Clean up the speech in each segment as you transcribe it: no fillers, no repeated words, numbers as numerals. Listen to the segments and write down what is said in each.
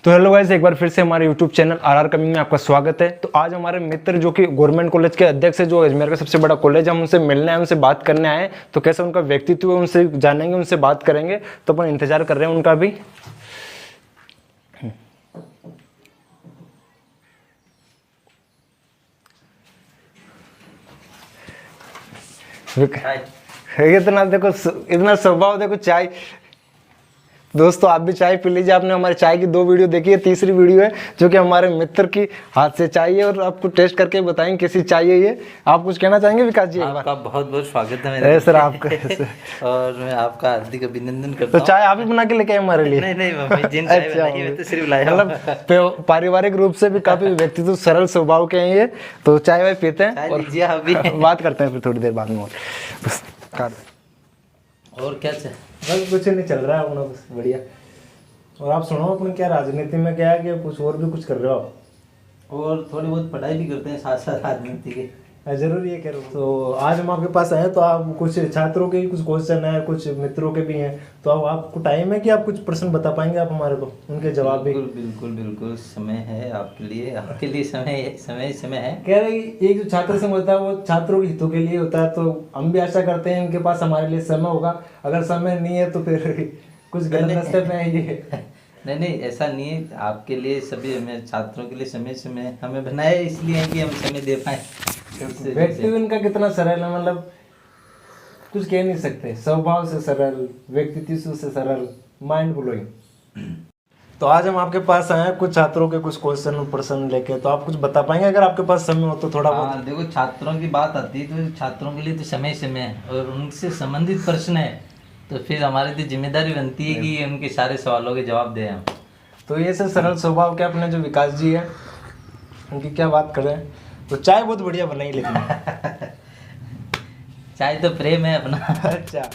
तो hello guys, एक बार फिर से हमारे YouTube चैनल आरआर कमिंग में आपका स्वागत है। तो आज हमारे मित्र जो कि गवर्नमेंट कॉलेज के अध्यक्ष है, जो अजमेर का सबसे बड़ा कॉलेज है, हम उनसे मिलने आए, उनसे बात करने आए। तो कैसा उनका व्यक्तित्व है उनसे जानेंगे, उनसे बात करेंगे। तो अपन इंतजार कर रहे हैं उनका भी। इतना देखो, इतना स्वभाव देखो। चाय दोस्तों, आप भी चाय पी लीजिए। आपने हमारे चाय की 2 वीडियो देखी है, तीसरी वीडियो है जो कि हमारे मित्र की हाथ से चाय है, और आपको टेस्ट करके बताएंगे कैसी चाय है ये। आप कुछ कहना चाहेंगे विकास जी? आपका बहुत बहुत स्वागत है मेरे सर आपका और मैं आपका हार्दिक अभिनंदन करता हूं। तो चाय आप ही बना के लेके आए हमारे लिए? नहीं मम्मी जिन चाय बनाई है तो सिर्फ लाया। मतलब पारिवारिक रूप से भी काफी व्यक्तित्व सरल स्वभाव के हैं ये। तो चाय वाय पीते हैं और बात करते हैं फिर थोड़ी देर बाद में। और क्या चाहिए? बस कुछ नहीं चल रहा है अपना, बस बढ़िया। और आप सुनो, अपने क्या राजनीति में क्या है कि कुछ और भी कुछ कर रहे हो आप? और थोड़ी बहुत पढ़ाई भी करते हैं साथ साथ राजनीति के। जरूरी है कह रहे हो। तो आज हम आपके पास आए तो आप कुछ छात्रों के कुछ क्वेश्चन है, कुछ मित्रों के भी हैं। तो अब आपको टाइम है कि आप कुछ प्रश्न बता पाएंगे आप हमारे को, उनके जवाब भी? बिल्कुल समय है आपके लिए समय है। कह रहे एक जो छात्र संघ होता है वो छात्रों के हितों के लिए होता है। तो हम भी आशा करते हैं इनके पास हमारे लिए समय होगा। अगर समय नहीं है तो फिर कुछ गलत रास्ते पे है ये। नहीं ऐसा नहीं है। आपके लिए सभी हमें छात्रों के लिए समय हमें बनाया इसलिए कि हम समय दे पाए। व्यक्तित्व इनका कितना सरल है, मतलब कुछ कह नहीं सकते। स्वभाव से सरल, व्यक्तित्व से सरल, माइंड ब्लोइंग। तो आज हम आपके पास आए हैं कुछ छात्रों के कुछ क्वेश्चन और प्रश्न लेके। तो आप कुछ बता पाएंगे अगर आपके पास समय हो तो? थोड़ा बहुत। देखो, छात्रों की बात आती है तो छात्रों के लिए तो समय है और उनसे संबंधित प्रश्न है, तो फिर हमारी तो जिम्मेदारी बनती है कि उनके सारे सवालों के जवाब दें हम। तो ये से सरल स्वभाव के अपने जो विकास जी है, उनकी क्या बात करें। तो चाय बहुत बढ़िया बनाई लेकिन चाय तो प्रेम है अपना। अच्छा।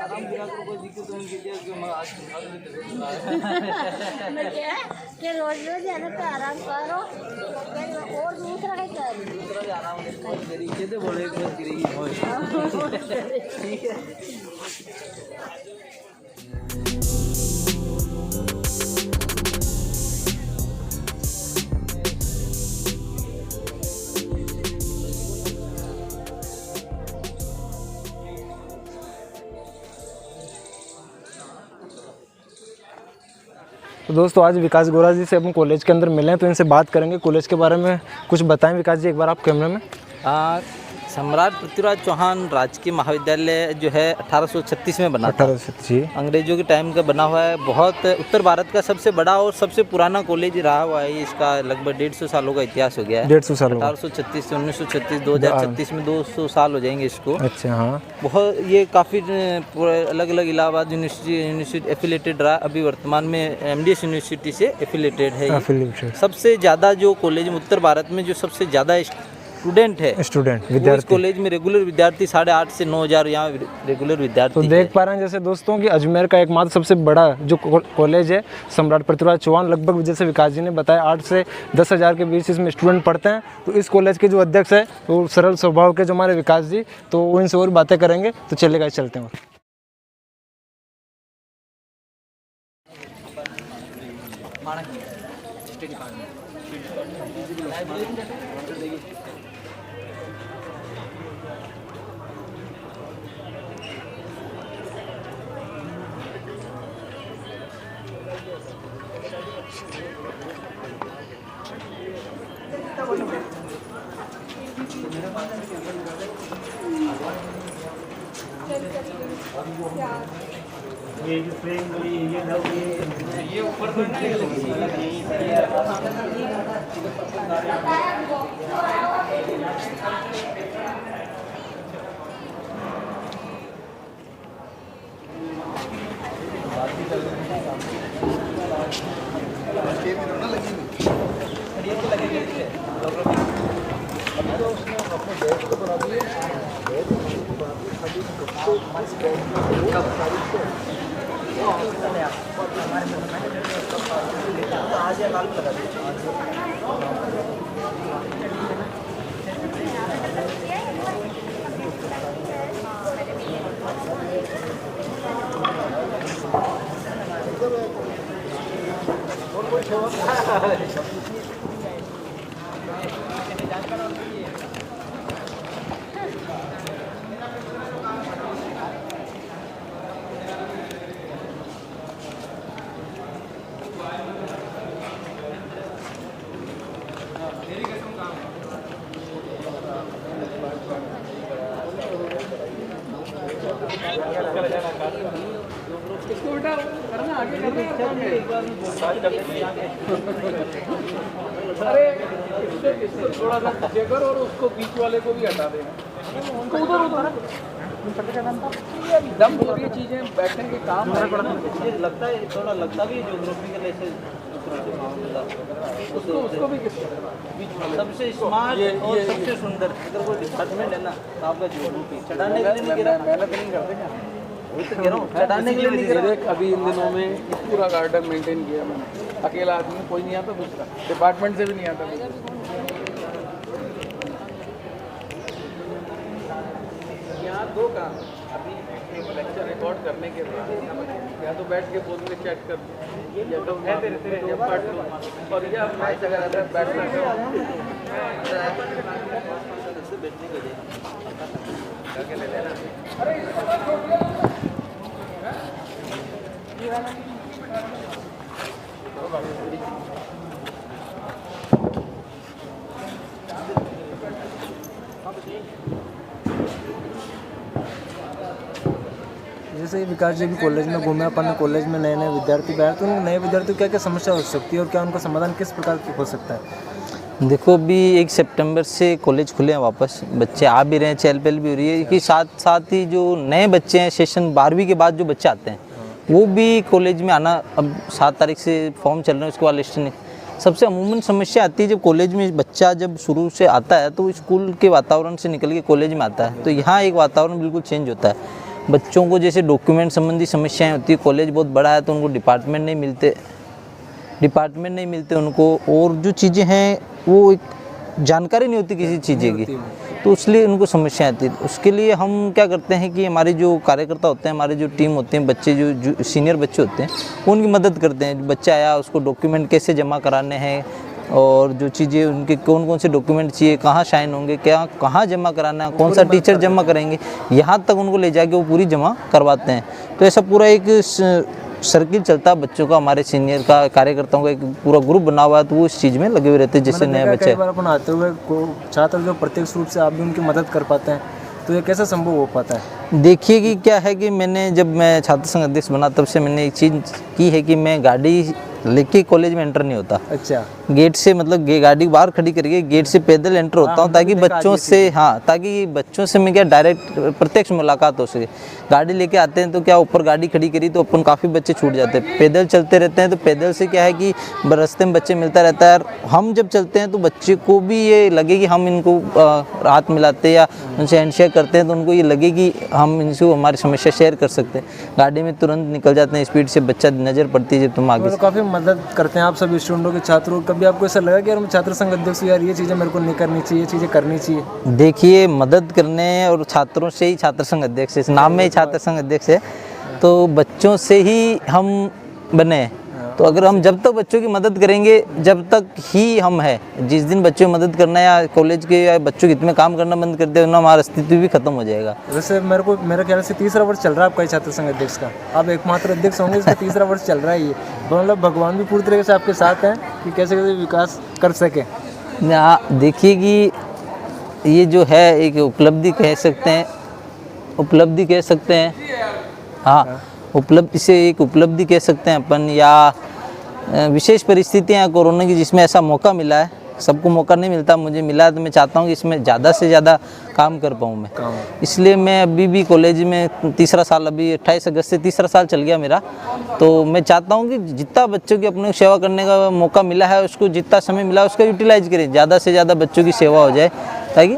आराम किया करो, कोई दिक्कत नहीं की मैं आज के रोज रोज है ना तो आराम करो और दूसरा है कर दूसरा आराम करिए तो बोले करेगी ठीक है। तो दोस्तों आज विकास गोरा जी से अपन कॉलेज के अंदर मिले हैं, तो इनसे बात करेंगे कॉलेज के बारे में। कुछ बताएं विकास जी एक बार आप कैमरे में। सम्राट पृथ्वीराज चौहान राजकीय महाविद्यालय जो है 1836 में बना था। 1836 अंग्रेजों के टाइम का बना हुआ है। बहुत उत्तर भारत का सबसे बड़ा और सबसे पुराना कॉलेज रहा हुआ है। इसका लगभग 150 सालों का इतिहास हो गया है। 150 साल 1836 से 1936, 2036 में 200 साल हो जाएंगे इसको। अच्छा हाँ। बहुत ये काफ़ी अलग अलग इलाहाबाद यूनिवर्सिटी एफिलेटेड रहा। अभी वर्तमान में MDS यूनिवर्सिटी से एफिलेटेड है ये। सबसे ज़्यादा जो कॉलेज में उत्तर भारत में जो सबसे ज़्यादा स्टूडेंट विद्यार्थी, इस कॉलेज में रेगुलर विद्यार्थी 8,500 से 9,000 यहाँ रेगुलर विद्यार्थी। तो देख पा रहे हैं जैसे दोस्तों कि अजमेर का एकमात्र सबसे बड़ा जो कॉलेज है सम्राट पृथ्वीराज चौहान, लगभग जैसे विकास जी ने बताया 8 से 10,000 के बीच इसमें स्टूडेंट पढ़ते हैं। तो इस कॉलेज के जो अध्यक्ष है वो सरल स्वभाव के जो हमारे विकास जी, तो वो इनसे और बातें करेंगे। तो चलेगा चलते हैं। अरे इसको थोड़ा सा पीछे कर और उसको बीच वाले को भी हटा देना। उनको उधर दम हो रही चीजें बैठने के काम लगता है थोड़ा लगता भी ज्योग्राफिकल ऐसे उसको भी सबसे स्मार्ट और सबसे सुंदर अगर कोई डिपार्टमेंट है ना तो आपका ज्योग्राफी चढ़ाने के लिए नहीं गिरा, मेहनत नहीं करते क्या? वही तो कह रहा हूँ, चढ़ाने के लिए नहीं गिरा। देख अभी इन दिनों में पूरा गार्डन मेंटेन किया मैंने, अकेला आदमी कोई नहीं आता दूसरा, डिपार्टमेंट से भी नहीं आता यहाँ दो काम। अभी लेक्चर रिकॉर्ड करने के बाद या तो बैठ के बोल के चैट कर या तो पढ़ लो, और या मैच अगर बैठना ले लेना। जैसे विकास जी भी कॉलेज में घूमे, अपन कॉलेज में नए नए विद्यार्थी बैठे, तो नए विद्यार्थियों क्या क्या समस्या हो सकती है और क्या उनका समाधान किस प्रकार हो सकता है? देखो अभी 1 सितंबर से कॉलेज खुले हैं वापस, बच्चे आ भी रहे हैं, चहल पहल भी हो रही है कि साथ साथ ही जो नए बच्चे हैं सेशन 12वीं के बाद जो बच्चे आते हैं वो भी कॉलेज में आना, अब 7 तारीख से फॉर्म चल रहे हैं, उसके बाद लिस्ट नहीं। सबसे अमूमन समस्या आती है जब कॉलेज में बच्चा जब शुरू से आता है तो स्कूल के वातावरण से निकल के कॉलेज में आता है, तो यहाँ एक वातावरण बिल्कुल चेंज होता है। बच्चों को जैसे डॉक्यूमेंट संबंधी समस्याएं होती है, कॉलेज बहुत बड़ा है तो उनको डिपार्टमेंट नहीं मिलते उनको, और जो चीज़ें हैं वो एक जानकारी नहीं होती किसी चीज़ें की, तो इसलिए उनको समस्या आती है। उसके लिए हम क्या करते हैं कि हमारे जो कार्यकर्ता होते हैं, हमारे जो टीम होते हैं, बच्चे जो सीनियर बच्चे होते हैं वो उनकी मदद करते हैं। बच्चा आया उसको डॉक्यूमेंट कैसे जमा कराने हैं और जो चीज़ें उनके कौन कौन से डॉक्यूमेंट चाहिए, कहाँ साइन होंगे, क्या कहाँ जमा कराना है, कौन सा टीचर जमा करेंगे, यहाँ तक उनको ले जाके वो पूरी जमा करवाते हैं। तो ऐसा पूरा एक सर्किल चलता है बच्चों का, हमारे सीनियर का, कार्यकर्ताओं का एक पूरा ग्रुप बना हुआ है, तो वो इस चीज़ में लगे हुए रहते हैं जैसे नए बच्चे। कई बार अपन आते हुए छात्र जो प्रत्यक्ष रूप से आप भी उनकी मदद कर पाते हैं, तो ये कैसे संभव हो पाता है? देखिए कि क्या है कि जब मैं छात्र संघ अध्यक्ष बना तब से मैंने एक चीज़ की है कि मैं गाड़ी लेके कॉलेज में एंटर नहीं होता। अच्छा, गेट से मतलब गाड़ी बाहर खड़ी करके गेट से पैदल एंटर होता हूँ, ताकि बच्चों से, हाँ, ताकि बच्चों से मैं क्या डायरेक्ट प्रत्यक्ष मुलाकात हो सके। गाड़ी लेके आते हैं तो क्या ऊपर गाड़ी खड़ी करी तो अपन काफ़ी बच्चे छूट जाते हैं, पैदल चलते रहते हैं तो पैदल से क्या है कि रास्ते में बच्चे मिलता रहता है। और हम जब चलते हैं तो बच्चे को भी ये लगे कि हम इनको हाथ मिलाते हैं या उनसे हैंडशेक करते हैं, तो उनको ये लगे कि हम इनसे हमारी समस्या शेयर कर सकते हैं। गाड़ी में तुरंत निकल जाते हैं स्पीड से, बच्चा नज़र पड़ती है जब तुम आगे। काफ़ी मदद करते हैं आप सभी स्टूडेंटों के, छात्रों। कभी आपको ऐसा लगा कि यार मैं छात्र संघ अध्यक्ष हूं, यार ये चीज़ें मेरे को नहीं करनी चाहिए, ये चीज़ें करनी चाहिए? देखिए, मदद करने और छात्रों से ही छात्र संघ अध्यक्ष है, नाम में ही छात्र संघ अध्यक्ष है, तो बच्चों से ही हम बने। तो अगर हम जब तक बच्चों की मदद करेंगे जब तक ही हम हैं, जिस दिन बच्चों की मदद करना या कॉलेज के या बच्चों के हित में काम करना बंद कर दे ना, हमारा अस्तित्व भी खत्म हो जाएगा। वैसे मेरे ख्याल से तीसरा वर्ष चल रहा है आपका छात्र संघ अध्यक्ष का, आप एकमात्र अध्यक्ष होंगे, इसका तीसरा वर्ष चल रहा है ये। मतलब भगवान भी पूरी तरीके से आपके साथ हैं कि कैसे कैसे विकास कर सके। देखिए कि ये जो है एक उपलब्धि कह सकते हैं, हाँ, इसे एक उपलब्धि कह सकते हैं अपन, या विशेष परिस्थितियाँ कोरोना की जिसमें ऐसा मौका मिला है। सबको मौका नहीं मिलता, मुझे मिला है, तो मैं चाहता हूँ कि इसमें ज़्यादा से ज़्यादा काम कर पाऊँ मैं। इसलिए मैं अभी भी कॉलेज में तीसरा साल, अभी 28 अगस्त से तीसरा साल चल गया मेरा, तो मैं चाहता हूँ कि जितना बच्चों की अपने सेवा करने का मौका मिला है, उसको जितना समय मिला है उसका यूटिलाइज करें, ज़्यादा से ज़्यादा बच्चों की सेवा हो जाए, ताकि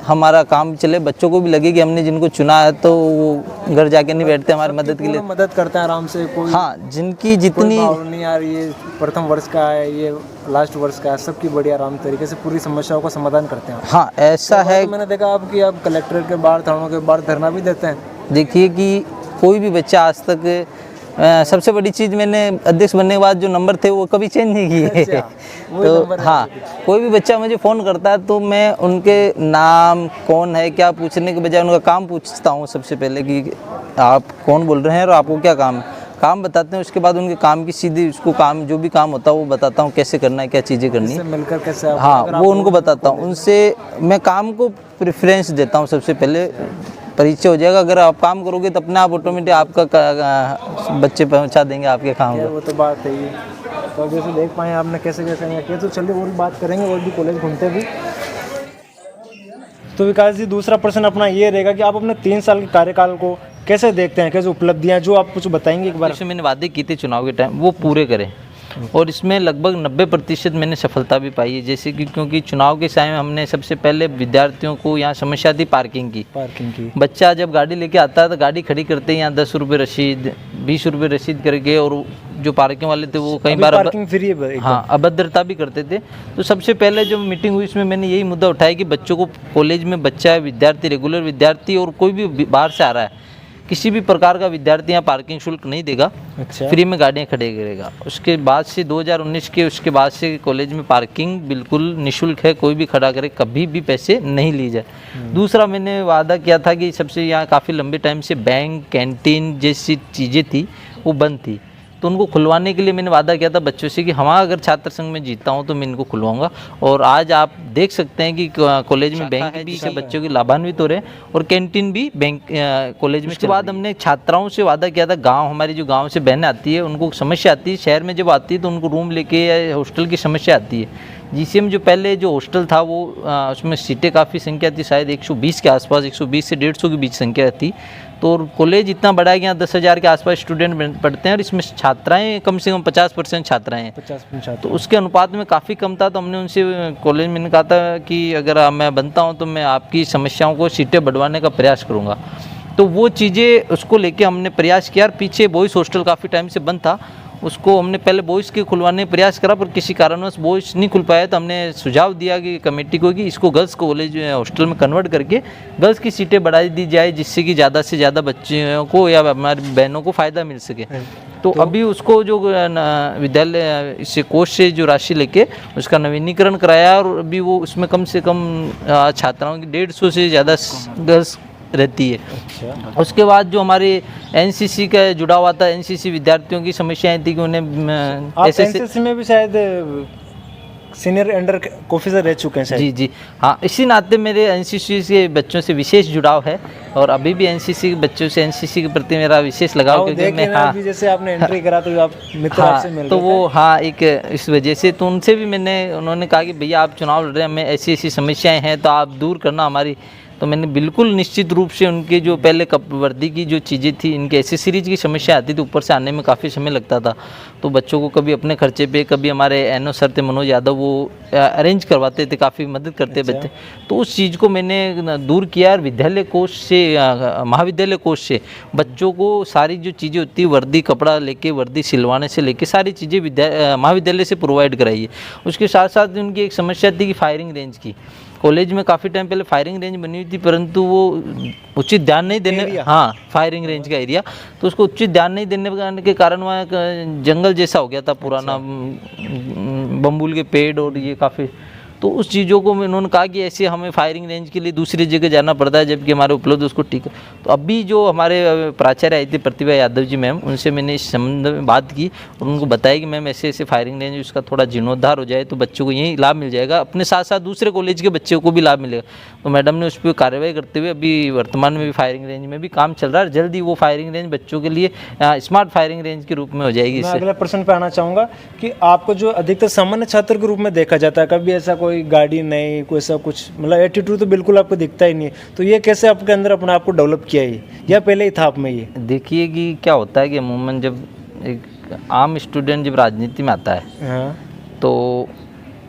हमारा काम चले, बच्चों को भी लगे कि हमने जिनको चुना है तो वो घर जाके नहीं बैठते, हमारी मदद के लिए मदद करते हैं आराम से। कोई, हाँ, जिनकी जितनी नहीं यार ये प्रथम वर्ष का है, ये लास्ट वर्ष का है, सबकी बड़ी आराम तरीके से पूरी समस्याओं का समाधान करते हैं। हाँ, ऐसा है। तो मैंने देखा आपकी आप कलेक्टर के बाहर, थानों के बाहर धरना भी देते हैं। देखिए कि कोई भी बच्चा आज तक, सबसे बड़ी चीज़ मैंने अध्यक्ष बनने के बाद जो नंबर थे वो कभी चेंज नहीं किए। अच्छा, तो हाँ, कोई भी बच्चा मुझे फ़ोन करता है तो मैं उनके नाम कौन है क्या पूछने के बजाय उनका काम पूछता हूँ सबसे पहले, कि आप कौन बोल रहे हैं और आपको क्या काम बताते हैं। उसके बाद उनके काम की सीधी उसको काम जो भी काम होता है वो बताता हूँ, कैसे करना है, क्या चीज़ें करनी है, मिलकर कैसे। हाँ, वो उनको बताता हूँ। उनसे मैं काम को प्रेफरेंस देता हूँ, सबसे पहले परिचय हो जाएगा। अगर आप काम करोगे तो अपने आप ऑटोमेटिक आपका बच्चे पहुंचा देंगे आपके काम को। वो तो बात है ही। तो अब जैसे देख पाए आपने कैसे कैसे किया, तो चलिए और भी बात करेंगे, और भी कॉलेज घूमते भी। तो विकास जी, दूसरा प्रश्न अपना ये रहेगा कि आप अपने 3 साल के कार्यकाल को कैसे देखते हैं, कैसे उपलब्धियां जो आप कुछ बताएंगे एक बार? जैसे मैंने वादे किए थे चुनाव के टाइम, वो पूरे करें, और इसमें लगभग 90% मैंने सफलता भी पाई है। जैसे कि क्योंकि चुनाव के समय हमने सबसे पहले विद्यार्थियों को, यहाँ समस्या थी पार्किंग की। बच्चा जब गाड़ी लेके आता है तो गाड़ी खड़ी करते हैं, यहाँ 10 रुपये रसीद, 20 रुपये रसीद करके, और जो पार्किंग वाले थे वो कई बार पार्किंग फ्री है, हाँ, अभद्रता भी करते थे। तो सबसे पहले जो मीटिंग हुई इसमें मैंने यही मुद्दा उठाया कि बच्चों को, कॉलेज में बच्चा है, विद्यार्थी, रेगुलर विद्यार्थी और कोई भी बाहर से आ रहा है, किसी भी प्रकार का विद्यार्थी यहाँ पार्किंग शुल्क नहीं देगा। अच्छा। फ्री में गाड़ियाँ खड़े करेगा। उसके बाद से 2019 के उसके बाद से कॉलेज में पार्किंग बिल्कुल निःशुल्क है, कोई भी खड़ा करे, कभी भी पैसे नहीं लिए जाए। दूसरा मैंने वादा किया था कि सबसे यहाँ काफ़ी लंबे टाइम से बैंक, कैंटीन जैसी चीज़ें थी वो बंद थी, तो उनको खुलवाने के लिए मैंने वादा किया था बच्चों से कि हमारा अगर छात्र संघ में जीतता हूँ तो मैं इनको खुलवाऊंगा। और आज आप देख सकते हैं कि कॉलेज में बैंक भी से बच्चों के लाभान्वित हो रहे हैं और कैंटीन भी बैंक कॉलेज में। उसके बाद हमने छात्राओं से वादा किया था, गांव, हमारी जो गांव से बहनें आती है उनको समस्या आती है, शहर में जब आती है तो उनको रूम लेके या हॉस्टल की समस्या आती है। जीसीएम जो पहले जो हॉस्टल था वो उसमें सीटें काफ़ी संख्या थी, शायद 120 के आसपास, 120 से 150 के बीच संख्या थी। तो कॉलेज इतना बड़ा है कि यहाँ 10,000 के आसपास स्टूडेंट पढ़ते हैं और इसमें छात्राएं कम से कम 50% छात्राएं हैं। 50%। तो उसके अनुपात में काफ़ी कम था। तो हमने उनसे कॉलेज में कहा था कि अगर मैं बनता हूँ तो मैं आपकी समस्याओं को सीटें बढ़वाने का प्रयास करूँगा। तो वो चीज़ें उसको लेके हमने प्रयास किया। और पीछे बॉयज़ हॉस्टल काफ़ी टाइम से बंद था, उसको हमने पहले बॉयज़ के खुलवाने का प्रयास करा, पर किसी कारणवश बॉयज़ नहीं खुल पाया। तो हमने सुझाव दिया कि कमेटी को कि इसको गर्ल्स कॉलेज हॉस्टल में कन्वर्ट करके गर्ल्स की सीटें बढ़ा दी जाए, जिससे कि ज़्यादा से ज़्यादा बच्चियों को या हमारी बहनों को फ़ायदा मिल सके। तो अभी उसको जो विद्यालय इससे कोष से जो राशि लेके उसका नवीनीकरण कराया, और अभी वो उसमें कम से कम छात्राओं की 150 से ज़्यादा गर्ल्स रहती है। अच्छा, उसके बाद जो हमारे एनसीसी का जुड़ा हुआ था, एनसीसी विद्यार्थियों की समस्याएं थी कि उन्हें आप ऐसे एनसीसी में भी शायद सीनियर अंडर ऑफिसर रह चुके हैं शायद। जी जी हाँ, इसी नाते मेरे एनसीसी के बच्चों से विशेष जुड़ाव है और अभी भी एनसीसी के बच्चों से एनसीसी के प्रति मेरा विशेष लगाव, क्योंकि देखिए मैं ना, अभी जैसे आपने एंट्री करा तो आप मित्र आपसे मिल तो रहे वो हाँ एक इस वजह से तो उनसे भी उन्होंने कहा कि भैया आप चुनाव लड़ रहे हैं, हमें ऐसी ऐसी समस्याएं हैं तो आप दूर करना हमारी। तो मैंने बिल्कुल निश्चित रूप से उनके जो पहले वर्दी की जो चीज़ें थी, इनके एसेसरीज की समस्या आती थी, ऊपर से आने में काफ़ी समय लगता था, तो बच्चों को कभी अपने खर्चे पे, कभी हमारे एनओ सर थे मनोज यादव, वो अरेंज करवाते थे, काफ़ी मदद करते बच्चे। तो उस चीज़ को मैंने दूर किया और विद्यालय कोष से, महाविद्यालय कोष से बच्चों को सारी जो चीज़ें होती है, वर्दी कपड़ा लेके, वर्दी सिलवाने से लेके सारी चीज़ें महाविद्यालय से प्रोवाइड कराई है। उसके साथ साथ उनकी एक समस्या थी कि फायरिंग रेंज की। कॉलेज में काफ़ी टाइम पहले फायरिंग रेंज बनी हुई थी, परंतु वो उचित ध्यान नहीं देने, हाँ फायरिंग रेंज का एरिया, तो उसको उचित ध्यान नहीं देने के कारण वहाँ जंगल जैसा हो गया था पुराना, बम्बूल के पेड़ और ये काफ़ी, तो उस चीज़ों को उन्होंने कहा कि ऐसे हमें फायरिंग रेंज के लिए दूसरी जगह जाना पड़ता है, जबकि हमारे उपलब्ध उसको ठीक है। तो अभी जो हमारे प्राचार्य आई थी प्रतिभा यादव जी मैम, उनसे मैंने इस संबंध में बात की और उनको बताया कि मैम ऐसे ऐसे फायरिंग रेंज उसका थोड़ा जीर्णोद्धार हो जाए तो बच्चों को यही लाभ मिल जाएगा, अपने साथ साथ दूसरे कॉलेज के बच्चों को भी लाभ मिलेगा। तो मैडम ने उस पर कार्रवाई करते हुए अभी वर्तमान में भी फायरिंग रेंज में भी काम चल रहा है, जल्द ही वो फायरिंग रेंज बच्चों के लिए स्मार्ट फायरिंग रेंज के रूप में हो जाएगी। मैं अगले प्रश्न पे आना चाहूँगा कि आपको जो अधिकतर सामान्य छात्र के रूप में देखा जाता है, कभी ऐसा कोई गाड़ी नहीं, कोई ऐसा कुछ, मतलब एटीट्यूड तो बिल्कुल आपको दिखता ही नहीं है, तो ये कैसे आपके अंदर अपने आप को डेवलप किया है, या पहले ही था आप में ये? देखिए कि क्या होता है कि अमूमन जब एक आम स्टूडेंट जब राजनीति में आता है, हाँ, तो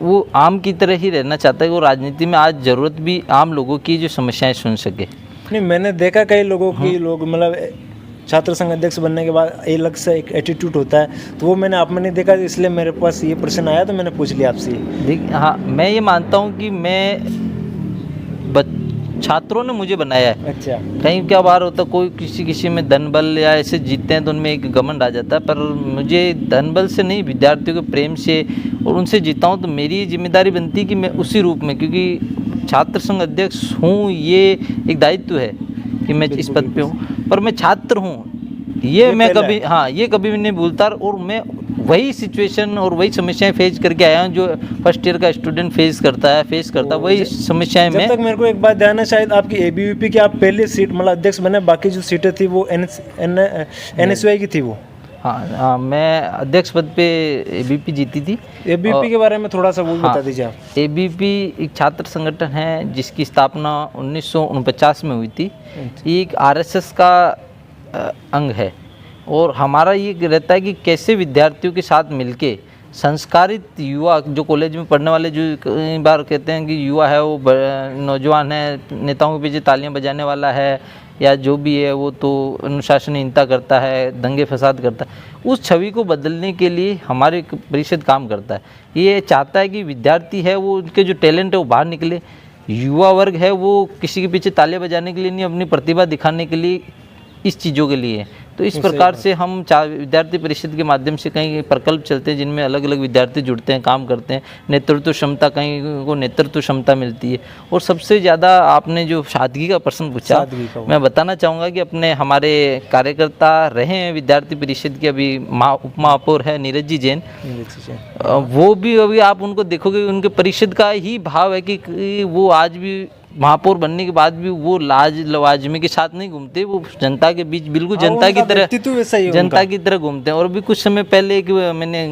वो आम की तरह ही रहना चाहता है कि वो राजनीति में आज ज़रूरत भी आम लोगों की जो समस्याएं सुन सके। नहीं, मैंने देखा कई लोगों की, लोग मतलब छात्र संघ अध्यक्ष बनने के बाद एक अलग से एक एटीट्यूड होता है, तो वो मैंने आप में नहीं देखा, इसलिए मेरे पास ये प्रश्न आया तो मैंने पूछ लिया आपसे। देखिए हाँ, मैं ये मानता हूँ कि छात्रों ने मुझे बनाया है। अच्छा, कहीं क्या बार होता, कोई किसी में धन बल या ऐसे जीतते हैं तो उनमें एक घमंड आ जाता है, पर मुझे धन बल से नहीं, विद्यार्थियों के प्रेम से और उनसे जीता हूँ, तो मेरी जिम्मेदारी बनती है कि मैं उसी रूप में, क्योंकि छात्र संघ अध्यक्ष हूँ, ये एक दायित्व है कि मैं इस पद पे हूँ, पर मैं छात्र हूँ, ये मैं कभी, हाँ ये कभी भी नहीं भूलता, और मैं वही सिचुएशन और वही समस्याएं फेस करके आया हूँ जो फर्स्ट ईयर का स्टूडेंट फेस करता है, वही समस्याएं जब मैं। तक मेरे को एक बात ध्यान है, शायद आपकी एबीवीपी की आप पहली सीट मतलब अध्यक्ष बने, बाकी जो सीटें थी वो एनएसयूआई की थी वो। हाँ, मैं अध्यक्ष पद पे एबीपी जीती थी। एबीवीपी के बारे में थोड़ा सा वो भी बता दीजिए आप। एबीपी एक छात्र संगठन है जिसकी स्थापना 1949 में हुई थी। ये एक आरएसएस का अंग है और हमारा ये रहता है कि कैसे विद्यार्थियों के साथ मिलके संस्कारित युवा, जो कॉलेज में पढ़ने वाले, जो कई बार कहते हैं कि युवा है वो नौजवान है, नेताओं के पीछे तालियां बजाने वाला है या जो भी है, वो तो अनुशासनहीनता करता है, दंगे फसाद करता है, उस छवि को बदलने के लिए हमारे परिषद काम करता है। ये चाहता है कि विद्यार्थी है वो, उनके जो टैलेंट है वो बाहर निकले, युवा वर्ग है वो किसी के पीछे तालियां बजाने के लिए नहीं, अपनी प्रतिभा दिखाने के लिए, इस चीज़ों के लिए। तो इस प्रकार से हम विद्यार्थी परिषद के माध्यम से कई प्रकल्प चलते हैं जिनमें अलग अलग विद्यार्थी जुड़ते हैं, काम करते हैं, नेतृत्व क्षमता, कहीं को नेतृत्व क्षमता मिलती है। और सबसे ज़्यादा आपने जो सादगी का प्रश्न पूछा, मैं बताना चाहूँगा कि अपने हमारे कार्यकर्ता रहे हैं विद्यार्थी परिषद के, अभी उप महापौर है नीरज जी जैन, वो भी अभी आप उनको देखोगे उनके परिषद का ही भाव है कि वो आज भी महापौर बनने के बाद भी वो लाज लवाजमे के साथ नहीं घूमते, वो जनता के बीच बिल्कुल जनता की तरह घूमते हैं। और अभी कुछ समय पहले एक मैंने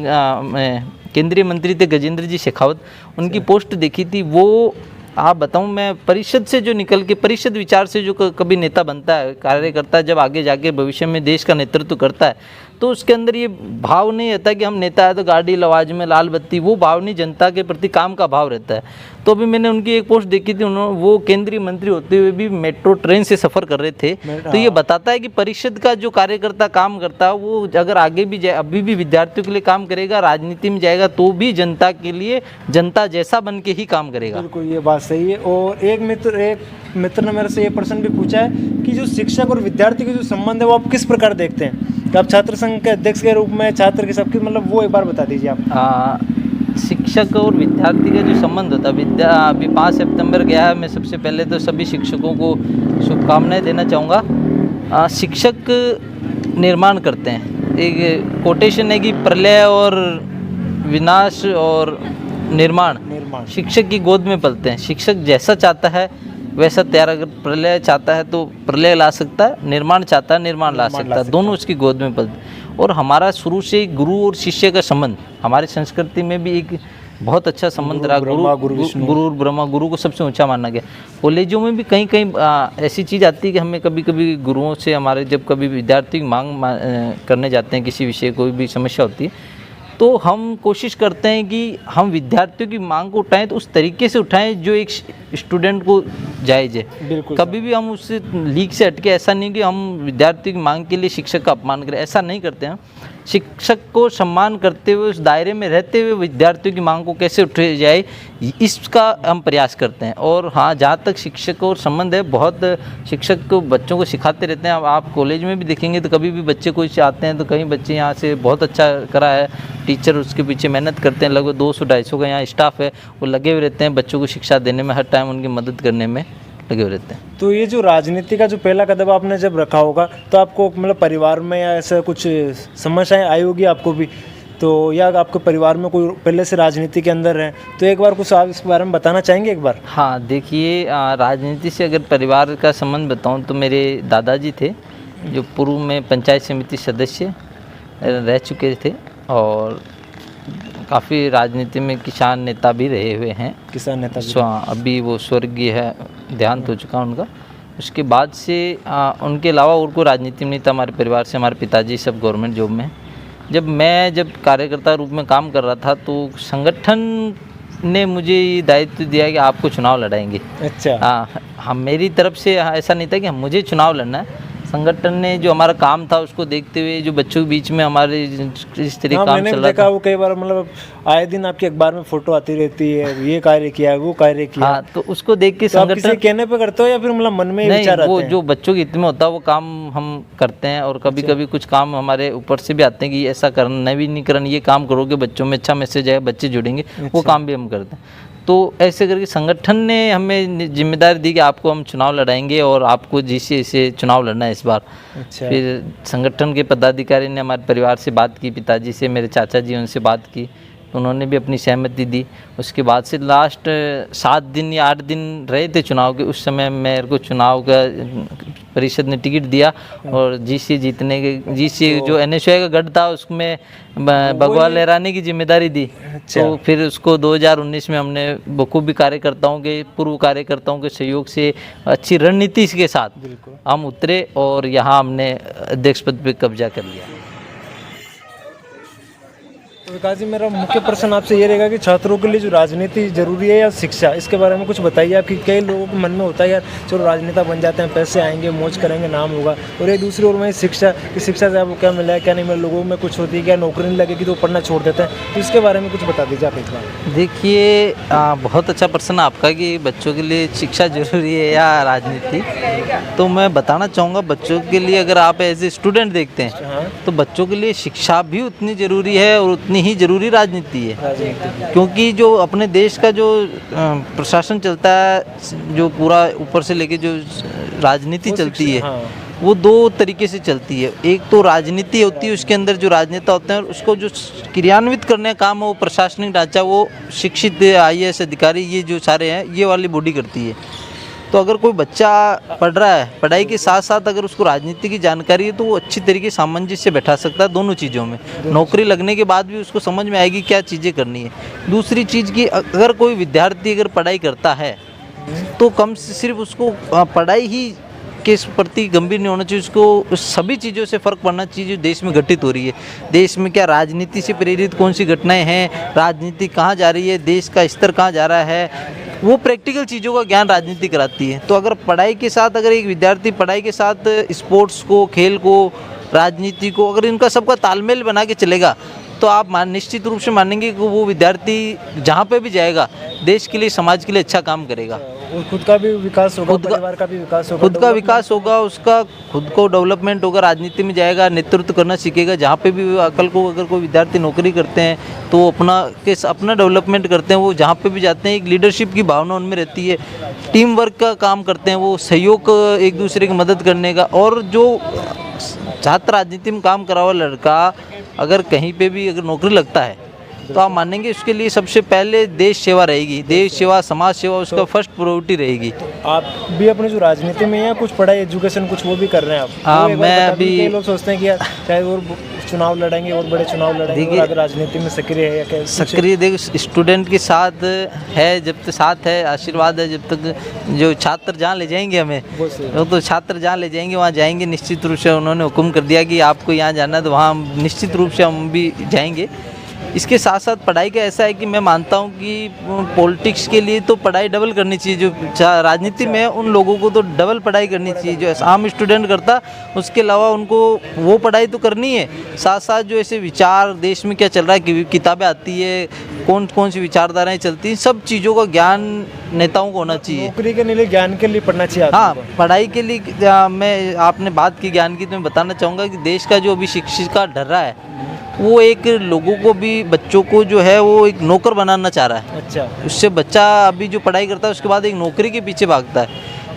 केंद्रीय मंत्री थे गजेंद्र जी शेखावत, उनकी पोस्ट देखी थी। वो आप बताऊं, मैं परिषद से जो निकल के, परिषद विचार से जो कभी नेता बनता है, कार्यकर्ता जब आगे जाके भविष्य में देश का नेतृत्व करता है, तो उसके अंदर ये भाव नहीं रहता कि हम नेता है तो गाड़ी लवाज में लाल बत्ती, वो भाव नहीं, जनता के प्रति काम का भाव रहता है। तो अभी मैंने उनकी एक पोस्ट देखी थी, उन्होंने, वो केंद्रीय मंत्री होते हुए भी मेट्रो ट्रेन से सफ़र कर रहे थे। तो ये बताता है कि परिषद का जो कार्यकर्ता काम करता है वो अगर आगे भी जाए, अभी भी विद्यार्थियों के लिए काम करेगा, राजनीति में जाएगा तो भी जनता के लिए, जनता जैसा बन के ही काम करेगा। बिल्कुल, ये बात सही है। और एक मित्र ने मेरे से ये प्रश्न भी पूछा है कि जो शिक्षक और विद्यार्थी के जो संबंध है वो आप किस प्रकार देखते हैं, कि आप छात्र संघ के अध्यक्ष के रूप में छात्र के सबके, मतलब वो एक बार बता दीजिए आप। शिक्षक और विद्यार्थी का जो संबंध होता है, अभी 5 सितंबर गया है, मैं सबसे पहले तो सभी शिक्षकों को शुभकामनाएं देना चाहूँगा। शिक्षक निर्माण करते हैं, एक कोटेशन है कि प्रलय और विनाश और निर्माण शिक्षक की गोद में पलते हैं। शिक्षक जैसा चाहता है वैसा तैयार, अगर प्रलय चाहता है तो प्रलय ला सकता है, निर्माण चाहता है निर्माण ला सकता है, दोनों उसकी गोद में पलते हैं। और हमारा शुरू से गुरु और शिष्य का संबंध हमारी संस्कृति में भी एक बहुत अच्छा संबंध रहा। गुरु और ब्रह्मा, गुरु को सबसे ऊंचा माना गया। कॉलेजों में भी कहीं कहीं ऐसी चीज़ आती है कि हमें कभी कभी गुरुओं से, हमारे जब कभी विद्यार्थी मांग करने जाते हैं किसी विषय, कोई भी समस्या होती है, तो हम कोशिश करते हैं कि हम विद्यार्थियों की मांग को उठाएं तो उस तरीके से उठाएं जो एक स्टूडेंट को जायज़ है। कभी भी हम उससे लीक से हटके, ऐसा नहीं कि हम विद्यार्थियों की मांग के लिए शिक्षक का अपमान करें, ऐसा नहीं करते हैं। शिक्षक को सम्मान करते हुए, उस दायरे में रहते हुए विद्यार्थियों की मांग को कैसे उठाई जाए, इसका हम प्रयास करते हैं। और हाँ, जहाँ तक शिक्षक और संबंध है, बहुत शिक्षक को बच्चों को सिखाते रहते हैं। अब आप कॉलेज में भी देखेंगे तो कभी भी बच्चे कोई आते हैं तो कहीं बच्चे यहाँ से बहुत अच्छा करा है, टीचर उसके पीछे मेहनत करते हैं, लगभग 200-250 का यहाँ स्टाफ है, वो लगे हुए रहते हैं बच्चों को शिक्षा देने में, हर टाइम उनकी मदद करने में लगे हुए रहते हैं। तो ये जो राजनीति का जो पहला कदम आपने जब रखा होगा, तो आपको मतलब परिवार में या ऐसा कुछ समस्याएं आई होगी आपको भी, तो या आपके परिवार में कोई पहले से राजनीति के अंदर है, तो एक बार कुछ आप इस बारे में बताना चाहेंगे एक बार? हाँ, देखिए, राजनीति से अगर परिवार का संबंध बताऊं तो मेरे दादाजी थे जो पूर्व में पंचायत समिति सदस्य रह चुके थे और काफ़ी राजनीति में किसान नेता भी रहे हुए हैं। किसान नेता अभी वो स्वर्गीय है, देहांत हो चुका उनका। उसके बाद से उनके अलावा और कोई राजनीति में नहीं था हमारे परिवार से। हमारे पिताजी सब गवर्नमेंट जॉब में। जब कार्यकर्ता रूप में काम कर रहा था तो संगठन ने मुझे ये दायित्व दिया कि आपको चुनाव लड़ाएंगे। अच्छा। हम मेरी तरफ से ऐसा नहीं था कि मुझे चुनाव लड़ना है। संगठन ने जो हमारा काम था उसको देखते हुए, जो बच्चों के बीच में हमारे इस तरह काम चल रहा था, वो कई बार मतलब आए दिन आपके अखबार में फोटो आती रहती है, ये कार्य किया, वो कार्य किया। हाँ, तो उसको देख के तो संगठन कहने पे करते हो या फिर मतलब मन में ही विचार आते हैं? वो जो बच्चों के हित में होता है वो काम हम करते हैं। और कभी कभी कुछ काम हमारे ऊपर से भी आते हैं कि ऐसा करना, नवीनीकरण, ये काम करोगे बच्चों में अच्छा मैसेज आएगा, बच्चे जुड़ेंगे, वो काम भी हम करते हैं। तो ऐसे करके संगठन ने हमें जिम्मेदारी दी कि आपको हम चुनाव लड़ाएंगे और आपको जिससे से चुनाव लड़ना है इस बार। अच्छा। फिर संगठन के पदाधिकारी ने हमारे परिवार से बात की, पिताजी से, मेरे चाचा जी, उनसे बात की, तो उन्होंने भी अपनी सहमति दी। उसके बाद से लास्ट 7 दिन या 8 दिन रहे थे चुनाव के, उस समय मेरे को चुनाव का परिषद ने टिकट दिया और जीसी जीतने के, जीसी जो NSY का गढ़ था उसमें भगवा लहराने की जिम्मेदारी दी। अच्छा। तो फिर उसको 2019 में हमने बखूबी कार्यकर्ताओं के, पूर्व कार्यकर्ताओं के सहयोग से, अच्छी रणनीति के साथ हम उतरे और यहाँ हमने अध्यक्ष पद पर कब्जा कर लिया। तो विकास जी, मेरा मुख्य प्रश्न आपसे ये रहेगा कि छात्रों के लिए जो राजनीति जरूरी है या शिक्षा, इसके बारे में कुछ बताइए। आपकी कई लोगों के मन में होता है यार चलो राजनेता बन जाते हैं, पैसे आएंगे, मौज करेंगे, नाम होगा, और एक दूसरी ओर में शिक्षा कि शिक्षा से आपको क्या मिला है क्या नहीं मिला, लोगों में कुछ होती है क्या, नौकरी नहीं लगेगी तो पढ़ना छोड़ देते हैं, तो इसके बारे में कुछ बता दीजिए आप एक बार। देखिए, बहुत अच्छा प्रश्न आपका कि बच्चों के लिए शिक्षा जरूरी है या राजनीति। तो मैं बताना चाहूँगा, बच्चों के लिए अगर आप एज ए स्टूडेंट देखते हैं तो बच्चों के लिए शिक्षा भी उतनी ज़रूरी है और उतनी ही ज़रूरी राजनीति है। क्योंकि जो अपने देश का जो प्रशासन चलता है, जो पूरा ऊपर से लेके जो राजनीति चलती है, वो 2 तरीके से चलती है। एक तो राजनीति होती है, उसके अंदर जो राजनेता होते हैं उसको जो क्रियान्वित करने का काम है वो प्रशासनिक ढांचा, वो शिक्षित IAS अधिकारी, ये जो सारे हैं, ये वाली बॉडी करती है। तो अगर कोई बच्चा पढ़ रहा है, पढ़ाई के साथ साथ अगर उसको राजनीति की जानकारी है तो वो अच्छी तरीके से सामंजस्य बैठा सकता है दोनों चीज़ों में। नौकरी लगने के बाद भी उसको समझ में आएगी क्या चीज़ें करनी है। दूसरी चीज़ कि अगर कोई विद्यार्थी अगर पढ़ाई करता है तो कम से सिर्फ उसको पढ़ाई ही के प्रति गंभीर नहीं होना चाहिए, उसको सभी चीज़ों से फ़र्क पड़ना चाहिए जो देश में घटित हो रही है। देश में क्या राजनीति से प्रेरित कौन सी घटनाएं हैं, राजनीति कहाँ जा रही है, देश का स्तर कहाँ जा रहा है, वो प्रैक्टिकल चीज़ों का ज्ञान राजनीति कराती है। तो अगर पढ़ाई के साथ, अगर एक विद्यार्थी पढ़ाई के साथ स्पोर्ट्स को, खेल को, राजनीति को, अगर इनका सबका तालमेल बना के चलेगा तो आप निश्चित रूप से मानेंगे कि वो विद्यार्थी जहाँ पे भी जाएगा देश के लिए, समाज के लिए अच्छा काम करेगा। और खुद का भी विकास होगा, परिवार का भी विकास होगा, खुद का विकास होगा, उसका खुद को डेवलपमेंट होगा, राजनीति में जाएगा, नेतृत्व करना सीखेगा। जहाँ पे भी अकल को अगर कोई विद्यार्थी नौकरी करते हैं तो वो अपना डेवलपमेंट करते हैं। वो जहाँ पे भी जाते हैं एक लीडरशिप की भावना उनमें रहती है, टीम वर्क का काम करते हैं, वो सहयोग एक दूसरे की मदद करने का। और जो छात्र राजनीति में काम करा हुआ लड़का अगर कहीं पे भी अगर नौकरी लगता है तो आप मानेंगे उसके लिए सबसे पहले देश सेवा रहेगी, देश सेवा, समाज सेवा उसका फर्स्ट प्रायोरिटी रहेगी। आप भी अपने जो राजनीति में या कुछ पढ़ाई, एजुकेशन कुछ वो भी कर रहे हैं आप? हाँ, मैं अभी, कई लोग सोचते हैं कि यार चाहे वो चुनाव लड़ेंगे और बड़े चुनाव लड़ेंगे, अगर राजनीति में सक्रिय है या क्या? सक्रिय देखो, स्टूडेंट के साथ है, जब तक साथ है आशीर्वाद है, जब तक जो छात्र जहाँ ले जाएंगे हमें, वो तो छात्र जहाँ ले जाएंगे वहाँ जाएंगे निश्चित रूप से। उन्होंने हुक्म कर दिया कि आपको यहाँ जाना है तो वहाँ निश्चित रूप से हम भी जाएंगे। इसके साथ साथ पढ़ाई का ऐसा है कि मैं मानता हूँ कि पॉलिटिक्स के लिए तो पढ़ाई डबल करनी चाहिए। जो राजनीति में उन लोगों को तो डबल पढ़ाई करनी चाहिए, जो आम स्टूडेंट करता उसके अलावा उनको वो पढ़ाई तो करनी है। साथ साथ जो ऐसे विचार देश में क्या चल रहा है, किताबें आती है, कौन कौन सी विचारधाराएँ चलती हैं, सब चीज़ों का ज्ञान नेताओं को होना चाहिए। नौकरी के लिए ज्ञान के लिए पढ़ना चाहिए। हाँ, पढ़ाई के लिए मैं, आपने बात की ज्ञान की, तो मैं बताना चाहूँगा कि देश का जो अभी शिक्षिका ढल रहा है वो एक लोगों को भी, बच्चों को जो है वो एक नौकर बनाना चाह रहा है। अच्छा, उससे बच्चा अभी जो पढ़ाई करता है उसके बाद एक नौकरी के पीछे भागता है,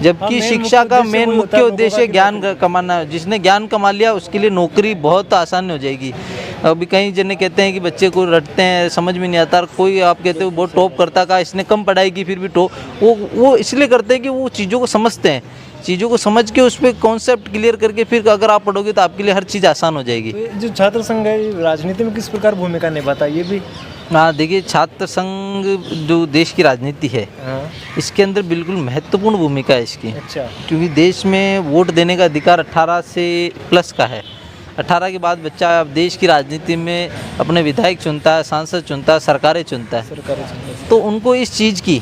जबकि शिक्षा का मेन मुख्य उद्देश्य ज्ञान कमाना है। जिसने ज्ञान कमा लिया उसके लिए नौकरी बहुत आसान हो जाएगी। अभी कई जने कहते हैं कि बच्चे को रटते हैं, समझ में नहीं आता। कोई आप कहते हो बहुत टॉप करता का, इसने कम पढ़ाई की फिर भी टॉप, वो इसलिए करते हैं कि वो चीज़ों को समझते हैं, चीज़ों को समझ के उस पर कॉन्सेप्ट क्लियर करके फिर अगर आप पढ़ोगे तो आपके लिए हर चीज़ आसान हो जाएगी। तो जो छात्र संघ है राजनीति में किस प्रकार भूमिका निभाता है ये भी? हाँ, देखिए, छात्र संघ जो देश की राजनीति है, इसके अंदर बिल्कुल महत्वपूर्ण भूमिका है इसकी। अच्छा, क्योंकि देश में वोट देने का अधिकार 18 से प्लस का है। 18 के बाद बच्चा देश की राजनीति में अपने विधायक चुनता है, सांसद चुनता है, सरकारें चुनता है। तो उनको इस चीज़ की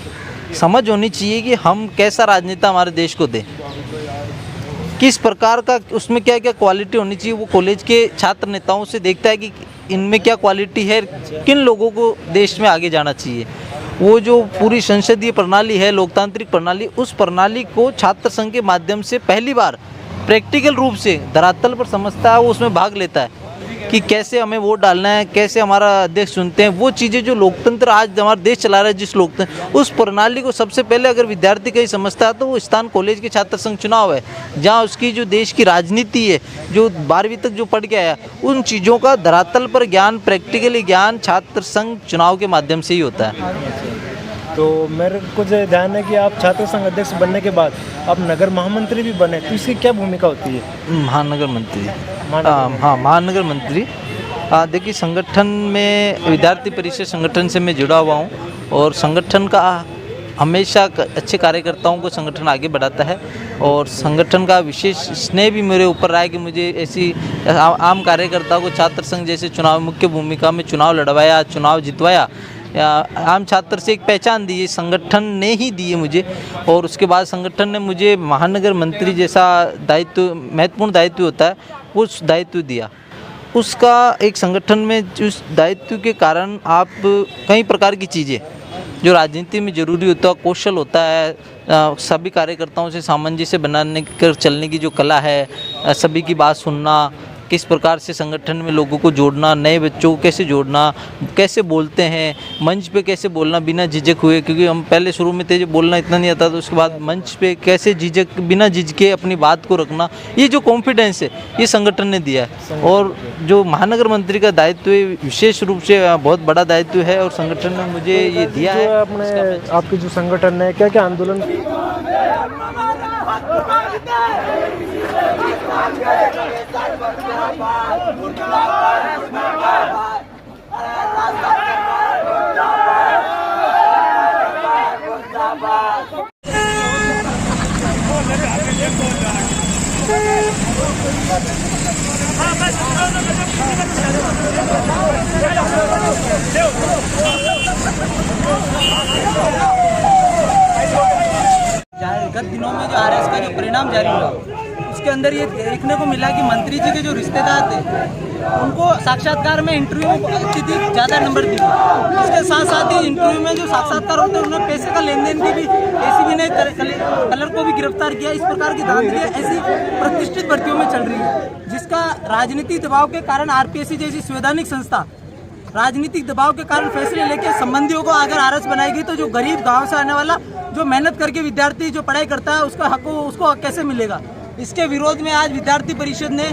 समझ होनी चाहिए कि हम कैसा राजनेता हमारे देश को दें, किस प्रकार का, उसमें क्या क्या क्वालिटी होनी चाहिए। वो कॉलेज के छात्र नेताओं से देखता है कि इनमें क्या क्वालिटी है, किन लोगों को देश में आगे जाना चाहिए। वो जो पूरी संसदीय प्रणाली है, लोकतांत्रिक प्रणाली, उस प्रणाली को छात्र संघ के माध्यम से पहली बार प्रैक्टिकल रूप से धरातल पर समझता है, वो उसमें भाग लेता है कि कैसे हमें वोट डालना है, कैसे हमारा अध्यक्ष चुनते हैं। वो चीज़ें जो लोकतंत्र आज हमारा देश चला रहा है, जिस लोकतंत्र, उस प्रणाली को सबसे पहले अगर विद्यार्थी कहीं समझता है तो वो स्थान कॉलेज के छात्र संघ चुनाव है, जहाँ उसकी जो देश की राजनीति है, जो 12वीं तक जो पढ़ के आया, उन चीज़ों का धरातल पर ज्ञान, प्रैक्टिकली ज्ञान छात्र संघ चुनाव के माध्यम से ही होता है। तो मेरे को जो ध्यान है कि आप छात्र संघ अध्यक्ष बनने के बाद आप नगर महामंत्री भी बने, तो इसकी क्या भूमिका होती है? महानगर मंत्री, हाँ, महानगर मंत्री। देखिए, संगठन में विद्यार्थी परिषद संगठन से मैं जुड़ा हुआ हूँ और संगठन का हमेशा अच्छे कार्यकर्ताओं को संगठन आगे बढ़ाता है और संगठन का विशेष स्नेह भी मेरे ऊपर रहा है कि मुझे ऐसी आम कार्यकर्ताओं को छात्र संघ जैसे चुनाव मुख्य भूमिका में चुनाव लड़वाया, चुनाव जितवाया, आम छात्र से एक पहचान दी, संगठन ने ही दी है मुझे। और उसके बाद संगठन ने मुझे महानगर मंत्री जैसा दायित्व, महत्वपूर्ण दायित्व होता है, उस दायित्व दिया। उसका एक संगठन में उस दायित्व के कारण आप कई प्रकार की चीज़ें जो राजनीति में ज़रूरी होता है, कौशल होता है, सभी कार्यकर्ताओं से सामंजस्य बनाने कर चलने की जो कला है, सभी की बात सुनना, किस प्रकार से संगठन में लोगों को जोड़ना, नए बच्चों को कैसे जोड़ना, कैसे बोलते हैं, मंच पे कैसे बोलना बिना झिझक हुए, क्योंकि हम पहले शुरू में थे जो बोलना इतना नहीं आता, तो उसके बाद मंच पे कैसे झिझक, बिना झिझके अपनी बात को रखना, ये जो कॉन्फिडेंस है ये संगठन ने दिया है। और जो महानगर मंत्री का दायित्व है विशेष रूप से बहुत बड़ा दायित्व है और संगठन ने मुझे ये दिया है। अपने आपके जो संगठन है क्या क्या आंदोलन गत दिनों में जो आरएस का जो परिणाम जारी हुआ उसके अंदर ये देखने को मिला कि मंत्री जी के जो रिश्तेदार थे उनको साक्षात्कार में इंटरव्यू की थी ज़्यादा नंबर दी। उसके साथ साथ ही इंटरव्यू में जो साक्षात्कार होते हैं उन्होंने पैसे का लेन देन की भी एसीबी ने कलर को भी गिरफ्तार किया। इस प्रकार की धांधलियाँ ऐसी प्रतिष्ठित भर्तियों में चल रही है, जिसका राजनीतिक दबाव के कारण आरपीएससी जैसी संवैधानिक संस्था राजनीतिक दबाव के कारण फैसले लेके संबंधियों को अगर आरएस बनाएगी तो जो गरीब गांव से आने वाला जो मेहनत करके विद्यार्थी जो पढ़ाई करता है उसका हक उसको कैसे मिलेगा। इसके विरोध में आज विद्यार्थी परिषद ने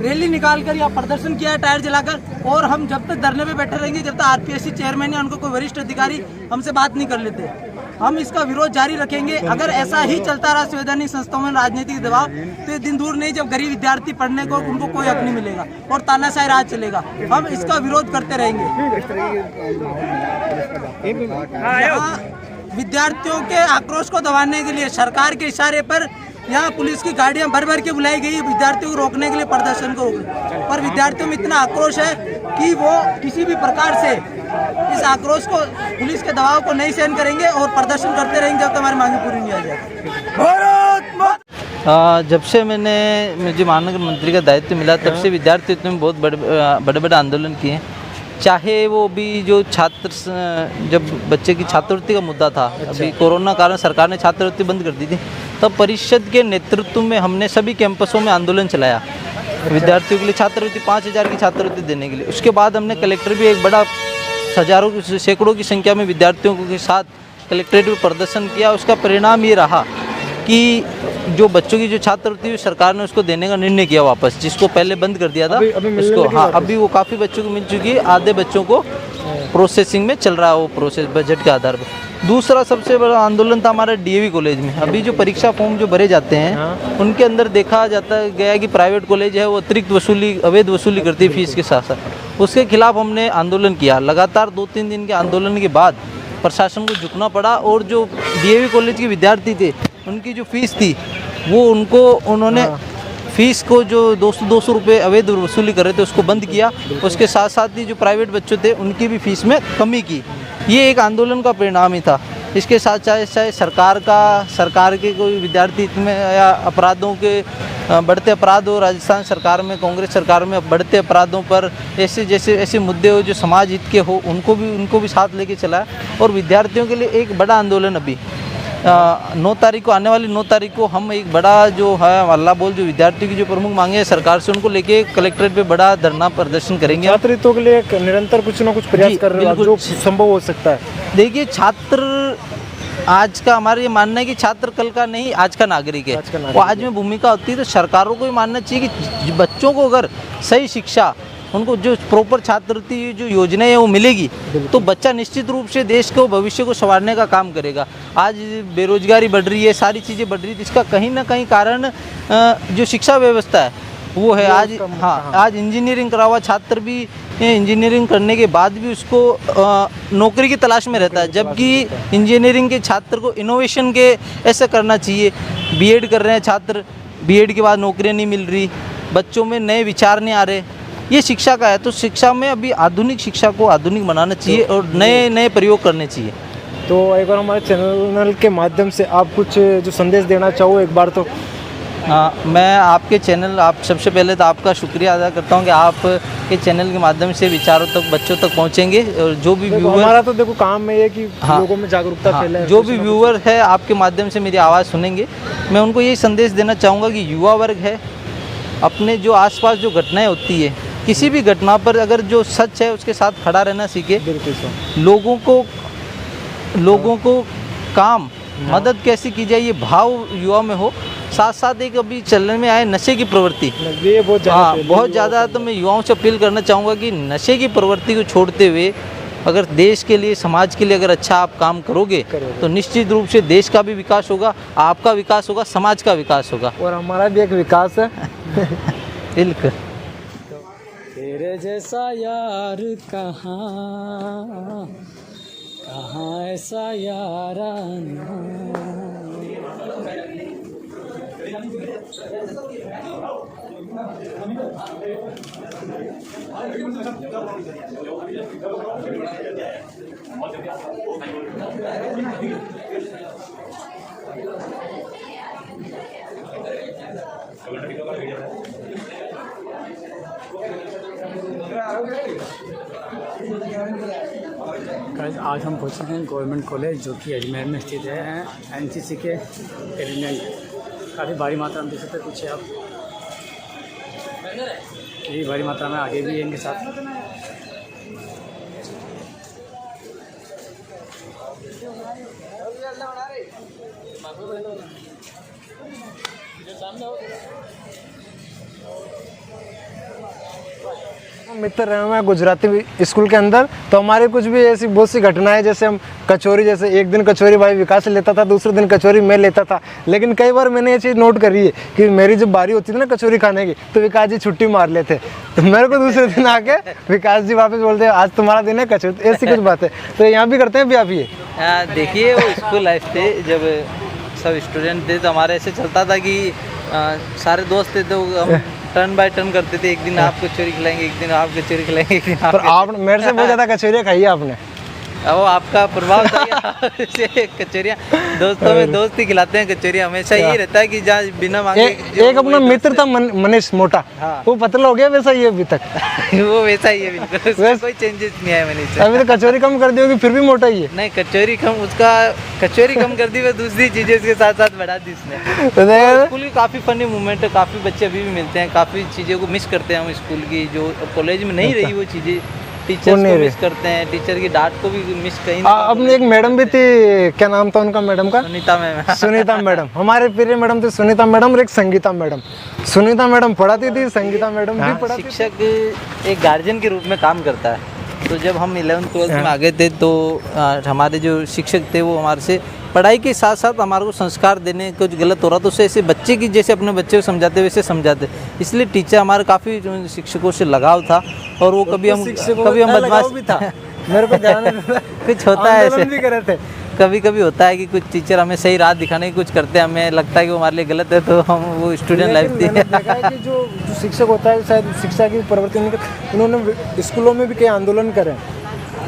रैली निकालकर या प्रदर्शन किया है टायर जलाकर, और हम जब तक धरने पे बैठे रहेंगे जब तक आरपीएससी चेयरमैन या उनको कोई वरिष्ठ अधिकारी हमसे बात नहीं कर लेते, हम इसका विरोध जारी रखेंगे। अगर ऐसा ही चलता रहा संवैधानिक संस्थाओं में राजनीतिक दबाव तो ये दिन दूर नहीं जब गरीब विद्यार्थी पढ़ने को उनको कोई हक नहीं मिलेगा और तानाशाही राज चलेगा। हम इसका विरोध करते रहेंगे। विद्यार्थियों के आक्रोश को दबाने के लिए सरकार के इशारे पर यहाँ पुलिस की गाड़ियाँ भर भर के बुलाई गई विद्यार्थियों को रोकने के लिए, प्रदर्शन को रोकने, पर विद्यार्थियों में इतना आक्रोश है कि वो किसी भी प्रकार से इस आक्रोश को पुलिस के दबाव को नहीं सहन करेंगे और प्रदर्शन करते रहेंगे जब तक हमारी मांगे पूरी नहीं आ जाए। जब से मुझे महानगर मंत्री का दायित्व मिला तब से विद्यार्थी में बहुत बड़े बड़े आंदोलन किए, चाहे वो भी जो छात्र जब बच्चे की छात्रवृत्ति का मुद्दा था, अभी कोरोना कारण सरकार ने छात्रवृत्ति बंद कर दी थी, तब परिषद के नेतृत्व में हमने सभी कैंपसों में आंदोलन चलाया विद्यार्थियों के लिए छात्रवृत्ति 5000 की छात्रवृत्ति देने के लिए। उसके बाद हमने कलेक्टर भी एक बड़ा हजारों की सैकड़ों की संख्या में विद्यार्थियों के साथ कलेक्ट्रेट में प्रदर्शन किया। उसका परिणाम ये रहा कि जो बच्चों की जो छात्रवृत्ति सरकार ने उसको देने का निर्णय किया वापस, जिसको पहले बंद कर दिया था उसको, हाँ अभी वो काफ़ी बच्चों को मिल चुकी है, आधे बच्चों को प्रोसेसिंग में चल रहा है वो प्रोसेस बजट के आधार पर। दूसरा सबसे बड़ा आंदोलन था हमारा डीएवी कॉलेज में। अभी जो परीक्षा फॉर्म जो भरे जाते हैं उनके अंदर देखा जाता गया कि प्राइवेट कॉलेज है वो अतिरिक्त वसूली अवैध वसूली करती है फीस के साथ साथ, उसके खिलाफ हमने आंदोलन किया। लगातार 2-3 दिन के आंदोलन के बाद प्रशासन को झुकना पड़ा और जो डीएवी कॉलेज के विद्यार्थी थे उनकी जो फीस थी वो उन्होंने फीस को जो 200 रुपये अवैध वसूली कर रहे थे उसको बंद किया। उसके साथ साथ ही जो प्राइवेट बच्चे थे उनकी भी फीस में कमी की। ये एक आंदोलन का परिणाम ही था। इसके साथ चाहे सरकार के कोई विद्यार्थी में या अपराधों के बढ़ते अपराध हो, राजस्थान सरकार में कांग्रेस सरकार में बढ़ते अपराधों पर ऐसे मुद्दे हो जो समाज हित के हो उनको भी साथ लेके चला। और विद्यार्थियों के लिए एक बड़ा आंदोलन अभी 9 तारीख को आने वाली 9 तारीख को हम एक बड़ा जो है हल्ला बोल जो विद्यार्थियों की जो प्रमुख मांगे है सरकार से उनको लेके कलेक्ट्रेट पे बड़ा धरना प्रदर्शन करेंगे। छात्र हितों के लिए निरंतर कुछ ना कुछ प्रयास कर रहे हैं जो संभव हो सकता है। देखिए छात्र आज का हमारा ये मानना है कि छात्र कल का नहीं आज का नागरिक है। वो आज में भूमिका होती है तो सरकारों को ये मानना चाहिए कि बच्चों को अगर सही शिक्षा उनको जो प्रॉपर छात्रवृत्ति जो योजना है वो मिलेगी तो बच्चा निश्चित रूप से देश को भविष्य को संवारने का काम करेगा। आज बेरोजगारी बढ़ रही है, सारी चीज़ें बढ़ रही है, इसका कहीं ना कहीं कारण जो शिक्षा व्यवस्था है वो है। आज इंजीनियरिंग करा हुआ छात्र भी इंजीनियरिंग करने के बाद भी उसको नौकरी की तलाश में रहता है, जबकि इंजीनियरिंग के छात्र को इनोवेशन के ऐसा करना चाहिए। बीएड कर रहे हैं छात्र, बीएड के बाद नौकरियाँ नहीं मिल रही, बच्चों में नए विचार नहीं आ रहे, ये शिक्षा का है। तो शिक्षा में अभी आधुनिक शिक्षा को आधुनिक बनाना चाहिए और नए प्रयोग करने चाहिए। तो एक बार हमारे चैनल के माध्यम से आप कुछ जो संदेश देना चाहो एक बार तो। मैं आपके चैनल सबसे पहले तो आपका शुक्रिया अदा करता हूँ कि आप के चैनल के माध्यम से विचारों तक बच्चों तक पहुँचेंगे और जो भी व्यूअर हमारा तो देखो काम है ये कि लोगों में जागरूकता फैलाए। जो भी व्यूअर है आपके माध्यम से मेरी आवाज़ सुनेंगे, मैं उनको यही संदेश देना चाहूँगा कि युवा वर्ग है अपने जो आसपास जो घटनाएं होती है किसी भी घटना पर अगर जो सच है उसके साथ खड़ा रहना सीखे। लोगों को काम मदद कैसे की जाए ये भाव युवा में हो। साथ साथ एक अभी चलने में आए नशे की प्रवृत्ति बहुत ज़्यादा, तो मैं युवाओं से अपील करना चाहूँगा कि नशे की प्रवृत्ति को छोड़ते हुए अगर देश के लिए समाज के लिए अगर अच्छा आप काम करोगे तो निश्चित रूप से देश का भी विकास होगा, आपका विकास होगा, समाज का विकास होगा और हमारा भी एक विकास है। बिल्कुल। तेरे जैसा यार कहाँ ऐसा याराना। गाइस आज हम पहुंचे हैं गवर्नमेंट कॉलेज जो कि अजमेर में स्थित है एनसीसी के एलिमेंट काफ़ी भारी मात्रा में देख सकते हैं पीछे आप यही भारी मात्रा में आगे भी इनके साथ मित्र रहे मैं गुजराती स्कूल के अंदर, तो हमारे कुछ भी ऐसी बहुत सी घटनाएं, जैसे हम कचौरी, जैसे एक दिन कचौरी भाई विकास लेता था, दूसरे दिन कचौरी मैं लेता था। लेकिन कई बार मैंने ये चीज़ नोट करी है कि मेरी जब बारी होती थी ना कचौरी खाने की, तो विकास जी छुट्टी मार लेते, तो मेरे को दूसरे दिन आके विकास जी वापस बोलते आज तुम्हारा दिन है कचौरी, ऐसी कुछ बात है। तो यहाँ भी करते हैं भी आप ये? देखिए वो स्कूल लाइफ थे जब सब स्टूडेंट थे, तो हमारे ऐसे चलता था कि सारे दोस्त थे तो हम टर्न बाय टर्न करते थे। एक दिन आप कचौरी खिलाएंगे, एक दिन आप कचौरी खिलाएंगे, एक दिन पर आप मेरे से बहुत ज़्यादा कचौरियाँ खाई है आपने। वो आपका प्रभाव था कचौरियाँ दोस्तों में दोस्ती खिलाते हैं कचौरियाँ, हमेशा यही रहता है कि जहाँ बिना मांगे एक अपना मित्र था मनीष मोटा, वो पतला हो गया वैसा ही है अभी तक। वो वैसा ही है बिल्कुल, उसमें कोई चेंजेस नहीं आया मनीष। अभी तो कचौरी कम कर दी होगी फिर भी मोटा ही है। नहीं कचौरी कम कर दी, वो दूसरी चीजें उसके साथ साथ बढ़ा दी उसने। तो स्कूल की काफ़ी फनी मोमेंट है, काफ़ी बच्चे अभी भी मिलते हैं, काफ़ी चीज़ों को मिस करते हैं हम स्कूल की, जो कॉलेज में नहीं रही वो चीज़ें। टीचर्स को मिस करते हैं, टीचर की डांट को भी मिस कहीं अपने एक मैडम भी थी, क्या नाम था उनका मैडम का? सुनीता मैम। सुनीता मैडम, हमारे प्रिय मैडम थी सुनीता मैडम, और एक संगीता मैडम। सुनीता मैडम पढ़ाती थी, संगीता मैडम भी पढ़ाती थी। शिक्षक एक गार्जियन के रूप में काम करता है। तो जब हम 11th-12th में आ गए थे तो हमारे जो शिक्षक थे वो हमारे से पढ़ाई के साथ साथ हमारे को संस्कार देने कुछ गलत हो रहा तो उसे ऐसे बच्चे की जैसे अपने बच्चे को समझाते वैसे समझाते, इसलिए टीचर हमारे काफ़ी शिक्षकों से लगाव था। और वो कभी हम बदमाश भी था, मेरे को ध्यान कुछ होता है ऐसे भी करे थे। कभी कभी होता है कि कुछ टीचर हमें सही राह दिखाने की कुछ करते हैं, हमें लगता है कि वो हमारे लिए गलत है, तो हम वो स्टूडेंट लाइफ थी। देखा है कि जो शिक्षक होता है शायद शिक्षा की प्रवृत्ति उन्होंने स्कूलों में भी कई आंदोलन करे,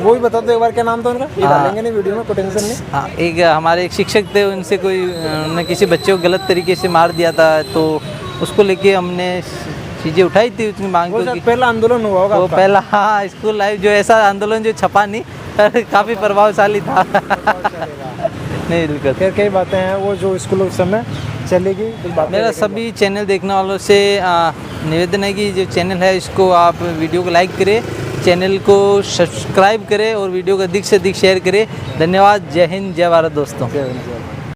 वो भी बता दो एक बार क्या नाम था उनका? ये डालेंगे नहीं वीडियो में, कोई टेंशन नहीं। हाँ, एक हमारे एक शिक्षक थे, उनसे उन्होंने किसी बच्चे को गलत तरीके से मार दिया था, तो उसको लेके हमने चीज़ें उठाई थी उसकी मांग को कि पहला आंदोलन हुआ होगा वो पहला। हाँ, स्कूल लाइफ जो ऐसा आंदोलन जो छपा नहीं काफ़ी प्रभावशाली था। नहीं बिल्कुल, खैर कई बातें हैं वो जो स्कूल उस समय चलेगी। मेरा सभी चैनल देखने वालों से निवेदन है कि जो चैनल है इसको आप वीडियो को लाइक करें, चैनल को सब्सक्राइब करें और वीडियो को अधिक से अधिक शेयर करें। धन्यवाद। जय हिंद, जय भारत दोस्तों।